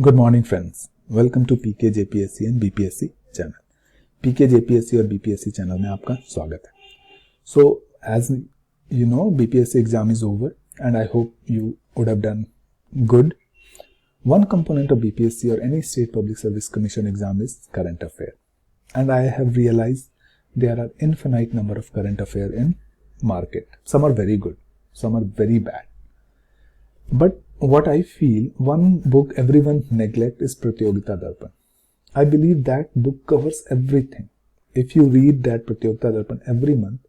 Good morning friends. Welcome to PK JPSC and BPSC channel. PK JPSC और BPSC channel में आपका स्वागत है. So as you know, BPSC exam is over and I hope you would have done good. One component of BPSC or any state public service commission exam is current affair. And I have realized there are infinite number of current affair in market. Some are very good, some are very bad. But what I feel, one book everyone neglect is Pratyogita Darpan. I believe that book covers everything. If you read that Pratyogita Darpan every month,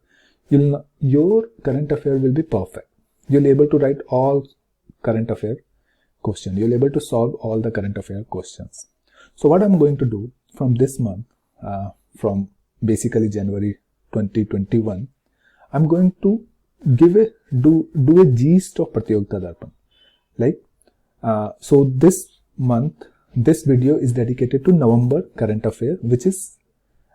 your current affair will be perfect. You'll be able to write all current affair questions. You'll be able to solve all the current affair questions. So what I'm going to do from this month, from basically January 2021, I'm going to do a gist of Pratyogita Darpan. So this month, this video is dedicated to November current affair, which is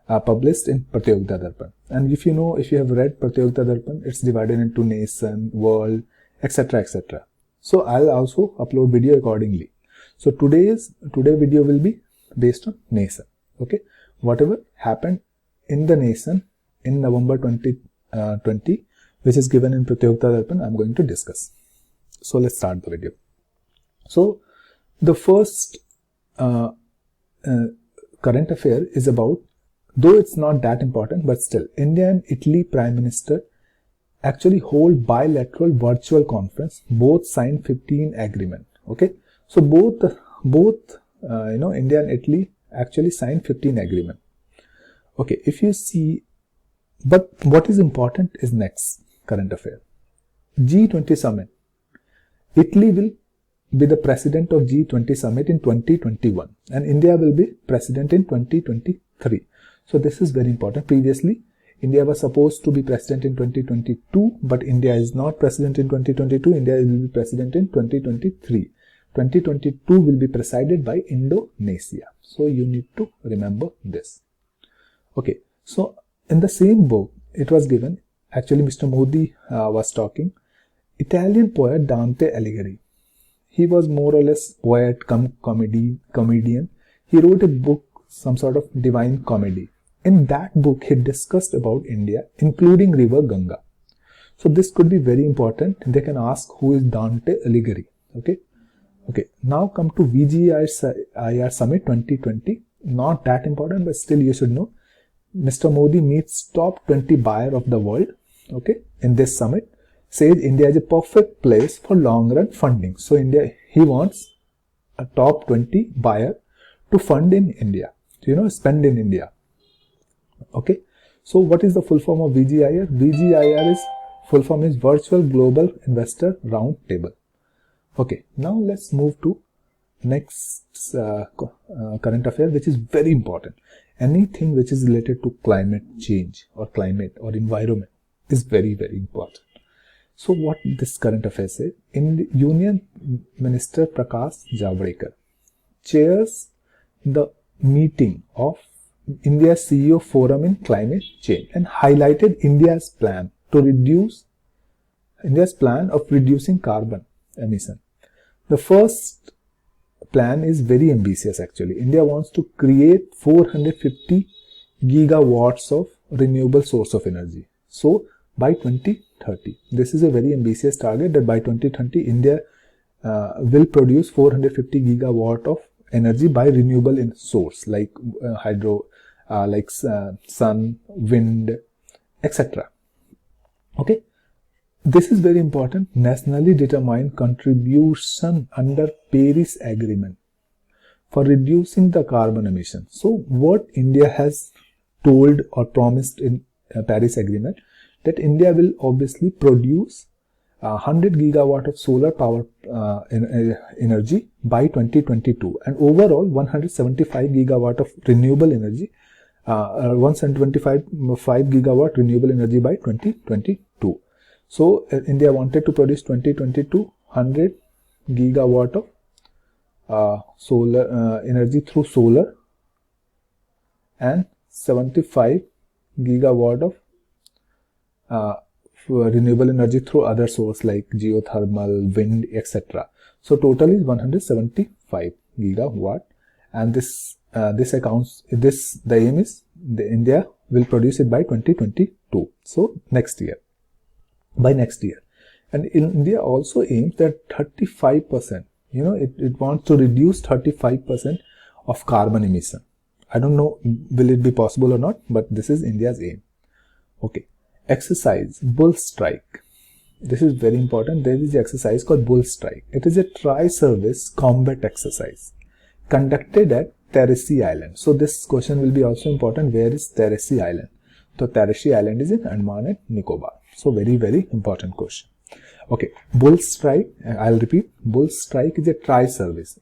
published in Pratyogita Darpan. And if you have read Pratyogita Darpan, it's divided into nation, world, etc. etc. So I'll also upload video accordingly. So today video will be based on nation. Okay, whatever happened in the nation in November 2020, which is given in Pratyogita Darpan, I'm going to discuss. So let's start the video. So the first current affair is about, though it's not that important, but still, India and Italy Prime Minister actually hold bilateral virtual conference. Both signed 15 agreement. Okay, so both India and Italy actually signed 15 agreement. Okay, if you see, but what is important is next current affair. G20 summit. Italy will be the president of G20 summit in 2021 and India will be president in 2023. So this is very important. Previously, India was supposed to be president in 2022, but India is not president in 2022. India will be president in 2023. 2022 will be presided by Indonesia. So you need to remember this. Okay, so in the same book, it was given, actually Mr. Modi was talking, Italian poet Dante Alighieri. He was more or less poet, comedian. He wrote a book, some sort of divine comedy. In that book, he discussed about India, including river Ganga. So this could be very important. They can ask who is Dante Alighieri. Okay. Now come to VGIR Summit 2020. Not that important, but still you should know. Mr. Modi meets top 20 buyer of the world. Okay, in this summit. Says India is a perfect place for long run funding. So he wants a top 20 buyer to fund in India, spend in India. Okay, so what is the full form of VGIR? VGIR is full form is Virtual Global Investor Round Table. Okay, now let's move to next current affair, which is very important. Anything which is related to climate change or climate or environment is very, very important. So what this current affair says, Union Minister Prakash Javadekar chairs the meeting of India's CEO Forum in Climate Change and highlighted India's plan of reducing carbon emission. The first plan is very ambitious actually. India wants to create 450 gigawatts of renewable source of energy. So by 2030, this is a very ambitious target that by 2030 India will produce 450 gigawatt of energy by renewable source like hydro, sun, wind, etc. Okay, this is very important. Nationally determined contribution under Paris Agreement for reducing the carbon emission. So what India has told or promised in Paris Agreement, that India will obviously produce 100 gigawatt of solar power energy by 2022 and overall 175 gigawatt of renewable energy, 175 gigawatt renewable energy by 2022. So India wanted to produce 2022 100 gigawatt of solar energy through solar and 75 gigawatt of renewable energy through other source like geothermal, wind, etc. So total is 175. gigawatt, and the aim is India will produce it by 2022. So by next year. And India also aims that 35%, it wants to reduce 35% of carbon emission. I don't know will it be possible or not, but this is India's aim. Okay, exercise bull strike. This is very important. There is an exercise called bull strike. It is a tri-service combat exercise conducted at Teresi Island. So this question will be also important. Where is Teresi Island? So Teresi Island is in Andaman and Nicobar. So very, very important question. Okay, bull strike, I'll repeat, bull strike is a tri-service,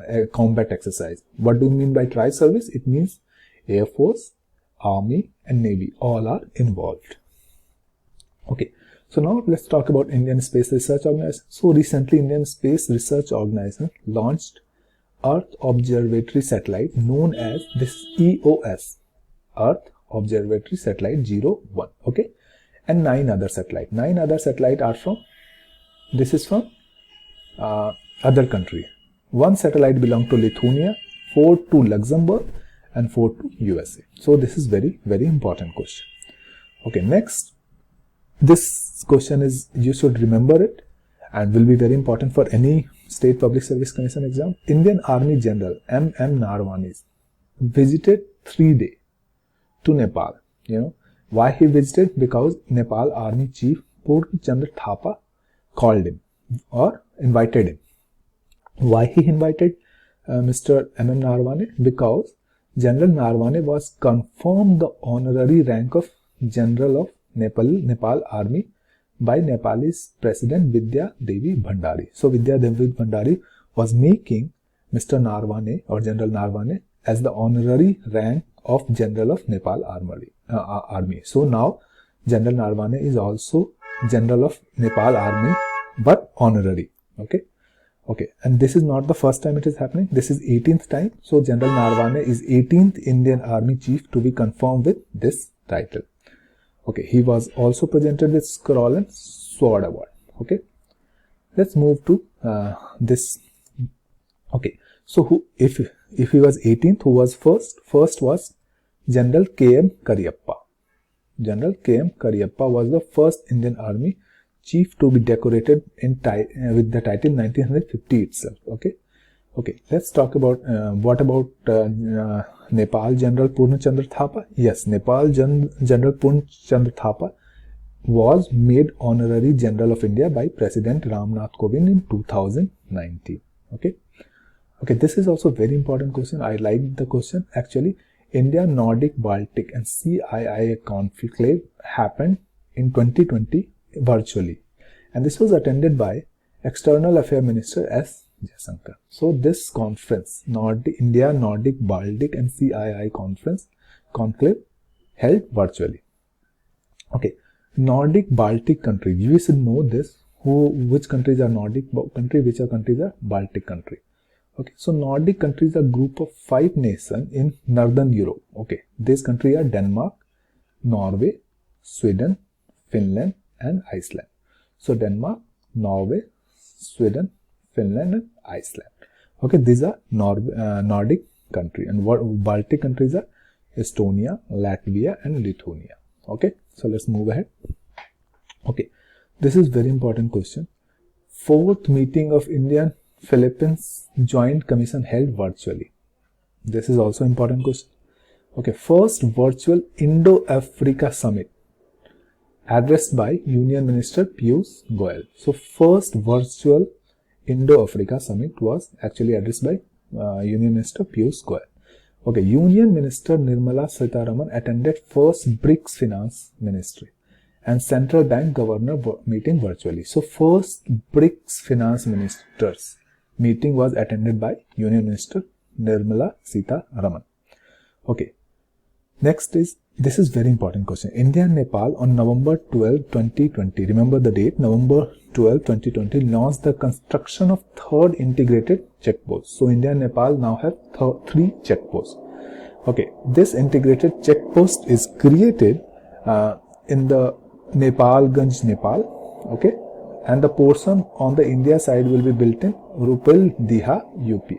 a combat exercise. What do you mean by tri-service? It means Air Force, Army and Navy all are involved. Okay, so now let's talk about Indian Space Research Organization. So recently Indian Space Research Organization launched Earth Observatory Satellite known as this EOS, Earth Observatory Satellite 01, okay, and 9 other satellites. 9 other satellites are from, this is from other country. 1 satellite belongs to Lithuania, 4 to Luxembourg and 4 to USA. So this is very, very important question. Okay, next, this question is, you should remember it and will be very important for any State Public Service Commission exam. Indian Army General M. Narwani visited 3 days to Nepal. Why he visited? Because Nepal Army Chief Purna Chandra Thapa called him or invited him. Why he invited Mr. M. Narwani? Because General Narwani was confirmed the honorary rank of General of Nepal Army by Nepalese President Vidya Devi Bhandari. So Vidya Devi Bhandari was making Mr. Narwani or General Narwani as the honorary rank of General of Nepal Army. So now General Narwani is also General of Nepal Army but honorary. Okay, and this is not the first time it is happening. This is 18th time. So General Narwani is 18th Indian Army Chief to be confirmed with this title. Okay, he was also presented with Scroll and Sword Award. Okay, let's move to this. Okay, so if he was 18th, who was first? First was General K.M. Cariappa. General K.M. Cariappa was the first Indian Army Chief to be decorated with the title 1950 itself. Okay, let's talk about what about Nepal General Purna Chandra Thapa. Yes, Nepal General Purna Chandra Thapa was made Honorary General of India by President Ramnath Kovind in 2019. Okay, this is also very important question. I like the question. Actually, India, Nordic, Baltic and CII conclave happened in 2020 virtually, and this was attended by External Affairs Minister S. Jaishankar. So this conference, India, Nordic, Baltic and CII conclave held virtually. Okay, Nordic, Baltic country. You should know this. Which countries are Nordic country? Which are countries are Baltic country? Okay, so Nordic countries are a group of 5 nations in Northern Europe. Okay, these countries are Denmark, Norway, Sweden, Finland and Iceland. So Denmark, Norway, Sweden, Finland and Iceland. Okay, these are Nordic country, and what Baltic countries are Estonia, Latvia and Lithuania. Okay, so let's move ahead. Okay, this is very important question. 4th meeting of Indian Philippines Joint Commission held virtually. This is also important question. Okay, first virtual Indo-Africa Summit addressed by Union Minister Piyush Goyal. So first virtual Indo-Africa Summit was actually addressed by Union Minister Piyush Goyal. Okay, Union Minister Nirmala Sitharaman attended first BRICS Finance Ministry and Central Bank Governor meeting virtually. So first BRICS Finance Ministers meeting was attended by Union Minister Nirmala Sitharaman. Okay, next is, this is very important question. India and Nepal on November 12, 2020, remember the date, November 12, 2020, launched the construction of 3rd integrated checkpost. So India and Nepal now have 3 checkposts. Okay, this integrated checkpost is created in the Nepalganj, Nepal. Okay, and the portion on the India side will be built in Rupel Diha, UP.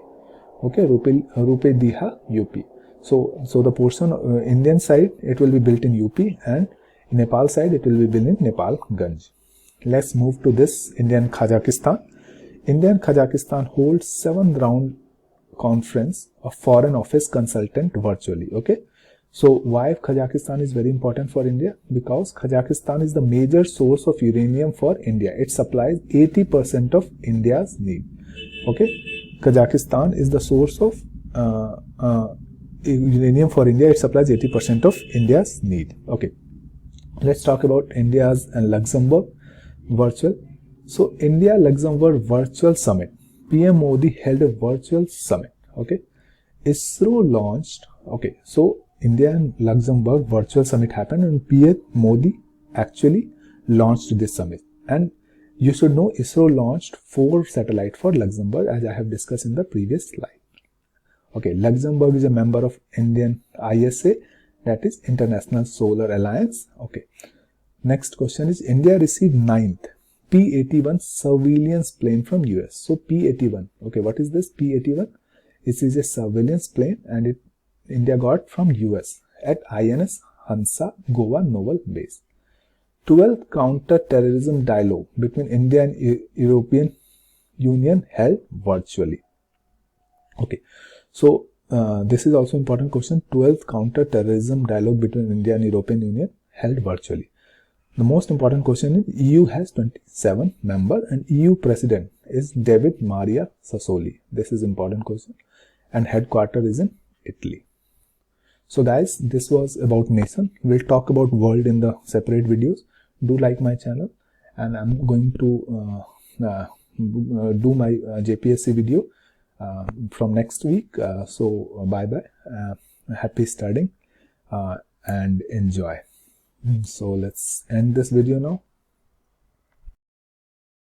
Okay, Rupe Diha, UP. So the portion Indian side, it will be built in UP, and Nepal side, it will be built in Nepalganj. Let's move to this India and Kazakhstan. India and Kazakhstan holds 7th round conference of foreign office consultant virtually. Okay, so why Kazakhstan is very important for India? Because Kazakhstan is the major source of uranium for India. It supplies 80% of India's need. Okay, Kazakhstan is the source of uranium for India. It supplies 80% of India's need. Okay, let's talk about India's and Luxembourg virtual. So India Luxembourg virtual summit. PM Modi held a virtual summit. Okay, ISRO launched. Okay, so India and Luxembourg virtual summit happened, and PM Modi actually launched this summit. And you should know ISRO launched 4 satellites for Luxembourg, as I have discussed in the previous slide. Okay, Luxembourg is a member of Indian ISA, that is International Solar Alliance. Okay, next question is India received 9th P-81 surveillance plane from US. So P-81, okay, what is this P-81? It is a surveillance plane, and India got from US at INS Hansa Goa Naval Base. 12th counter-terrorism dialogue between India and European Union held virtually. Okay, so this is also important question. 12th counter-terrorism dialogue between India and European Union held virtually. The most important question is EU has 27 members and EU president is David Maria Sassoli. This is important question, and headquarters is in Italy. So guys, this was about nation. We'll talk about world in the separate videos. Do like my channel, and I'm going to do my JPSC video from next week. So bye bye, happy studying and enjoy. So let's end this video now.